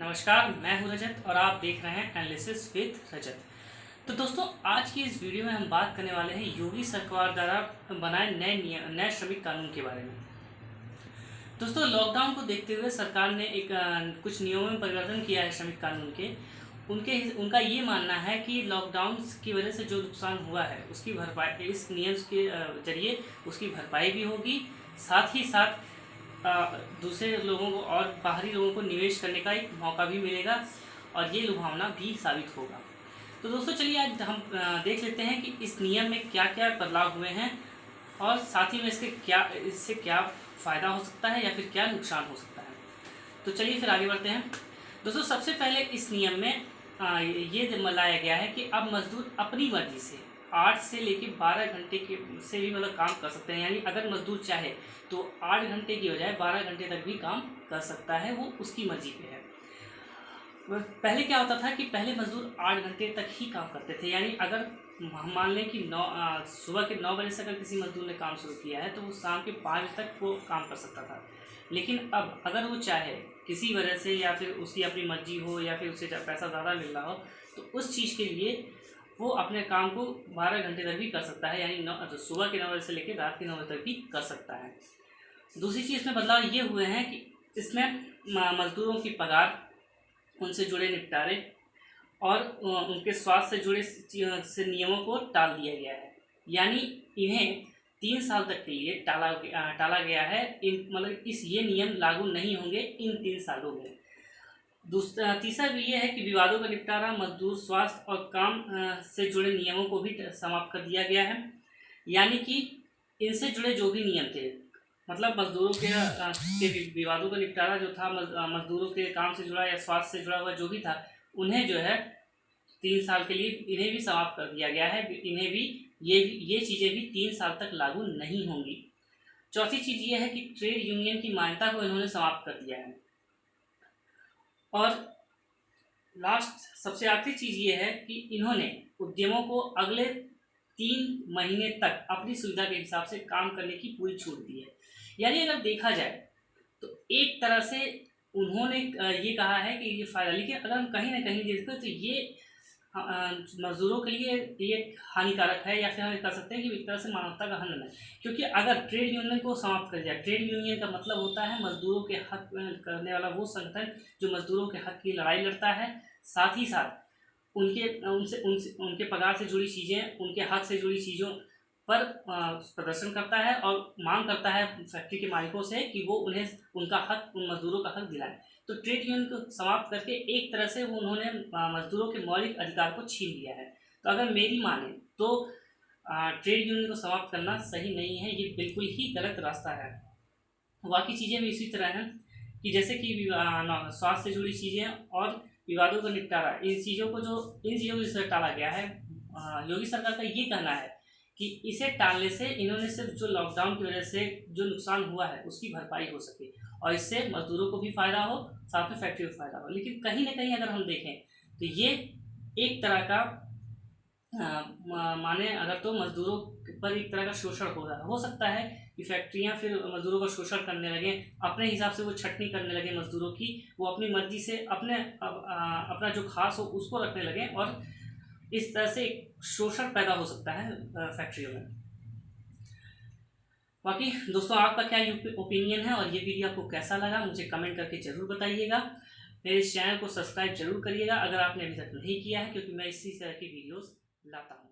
नमस्कार, मैं हूं रजत और आप देख रहे हैं एनालिसिस विद रजत। तो दोस्तों, आज की इस वीडियो में हम बात करने वाले हैं योगी सरकार द्वारा बनाए नए श्रमिक कानून के बारे में। दोस्तों, लॉकडाउन को देखते हुए सरकार ने कुछ नियमों में परिवर्तन किया है श्रमिक कानून के। उनका ये मानना है कि लॉकडाउन की वजह से जो नुकसान हुआ है उसकी भरपाई इस नियम के जरिए उसकी भरपाई भी होगी। साथ ही साथ दूसरे लोगों को और बाहरी लोगों को निवेश करने का एक मौका भी मिलेगा और ये लुभावना भी साबित होगा। तो दोस्तों, चलिए आज हम देख लेते हैं कि इस नियम में क्या क्या बदलाव हुए हैं और साथ ही में इससे क्या फ़ायदा हो सकता है या फिर क्या नुकसान हो सकता है। तो चलिए फिर आगे बढ़ते हैं। दोस्तों, सबसे पहले इस नियम में ये लाया गया है कि अब मजदूर अपनी मर्जी से 8 से लेकर 12 घंटे के से भी काम कर सकते हैं। यानी अगर मजदूर चाहे तो 8 घंटे की बजाय 12 घंटे तक भी काम कर सकता है, वो उसकी मर्जी पे है। पहले क्या होता था कि पहले मजदूर 8 घंटे तक ही काम करते थे। यानी अगर हम मान लें कि सुबह के 9 बजे से अगर किसी मजदूर ने काम शुरू किया है तो वो शाम के 5 बजे तक वो काम कर सकता था। लेकिन अब अगर वो चाहे किसी वजह से या फिर उसकी अपनी मर्जी हो या फिर उसे पैसा ज़्यादा मिल रहा हो तो उस चीज़ के लिए वो अपने काम को 12 घंटे तक भी कर सकता है। यानी सुबह के 9 बजे से लेकर रात के 9 बजे तक भी कर सकता है। दूसरी चीज़ में बदलाव ये हुए हैं कि इसमें मजदूरों की पगार, उनसे जुड़े निपटारे और उनके स्वास्थ्य से जुड़े नियमों को टाल दिया गया है। यानी इन्हें 3 साल तक के लिए टाला गया है। ये नियम लागू नहीं होंगे इन 3 सालों में। तीसरा भी ये है कि विवादों का निपटारा, मजदूर स्वास्थ्य और काम से जुड़े नियमों को भी समाप्त कर दिया गया है। यानी कि इनसे जुड़े जो भी नियम थे, मतलब मजदूरों के विवादों का निपटारा जो था, मजदूरों के काम से जुड़ा या स्वास्थ्य से जुड़ा हुआ जो भी था, उन्हें जो है 3 साल के लिए इन्हें भी समाप्त कर दिया गया है। इन्हें भी ये चीज़ें भी 3 साल तक लागू नहीं होंगी। चौथी चीज़ ये है कि ट्रेड यूनियन की मान्यता को इन्होंने समाप्त कर दिया है। और लास्ट सबसे आखिरी चीज़ ये है कि इन्होंने उद्यमों को अगले 3 महीने तक अपनी सुविधा के हिसाब से काम करने की पूरी छूट दी है। यानी अगर देखा जाए तो एक तरह से उन्होंने ये कहा है कि ये फ़ायदा, लेकिन अगर हम कहीं ना कहीं देखते तो ये मजदूरों के लिए ये हानिकारक है, या फिर हम कह सकते हैं कि एक तरह से मानवता का हनन है। क्योंकि अगर ट्रेड यूनियन को समाप्त कर दिया, ट्रेड यूनियन का मतलब होता है मजदूरों के हक करने वाला वो संगठन जो मजदूरों के हक की लड़ाई लड़ता है, साथ ही साथ उनके पगार से जुड़ी चीज़ें, उनके हक से जुड़ी चीज़ों पर प्रदर्शन करता है और मांग करता है फैक्ट्री के मालिकों से कि वो उन्हें उनका हक, उन मजदूरों का हक दिलाएं। तो ट्रेड यूनियन को समाप्त करके एक तरह से उन्होंने मजदूरों के मौलिक अधिकार को छीन लिया है। तो अगर मेरी माने तो ट्रेड यूनियन को समाप्त करना सही नहीं है, ये बिल्कुल ही गलत रास्ता है। बाकी चीज़ें भी इसी तरह हैं कि जैसे कि स्वास्थ्य से जुड़ी चीज़ें और विवादों का निपटारा, इन चीज़ों को टाला गया है। योगी सरकार का ये कहना है कि इसे टालने से इन्होंने सिर्फ जो लॉकडाउन की वजह से जो नुकसान हुआ है उसकी भरपाई हो सके और इससे मजदूरों को भी फ़ायदा हो, साथ में फैक्ट्री को फ़ायदा हो। लेकिन कहीं ना कहीं अगर हम देखें तो ये एक तरह का माने अगर तो मजदूरों पर एक तरह का शोषण हो सकता है कि फैक्ट्रियां फिर मजदूरों का शोषण करने लगे, अपने हिसाब से वो छटनी करने लगे मजदूरों की, वो अपनी मर्जी से अपना जो खास हो उसको रखने लगे और इस तरह से शोषण पैदा हो सकता है फैक्ट्रियों में। बाकी दोस्तों, आपका क्या ओपिनियन है और ये वीडियो आपको कैसा लगा मुझे कमेंट करके ज़रूर बताइएगा। मेरे इस चैनल को सब्सक्राइब जरूर करिएगा अगर आपने अभी तक नहीं किया है, क्योंकि मैं इसी तरह की वीडियोस लाता हूँ।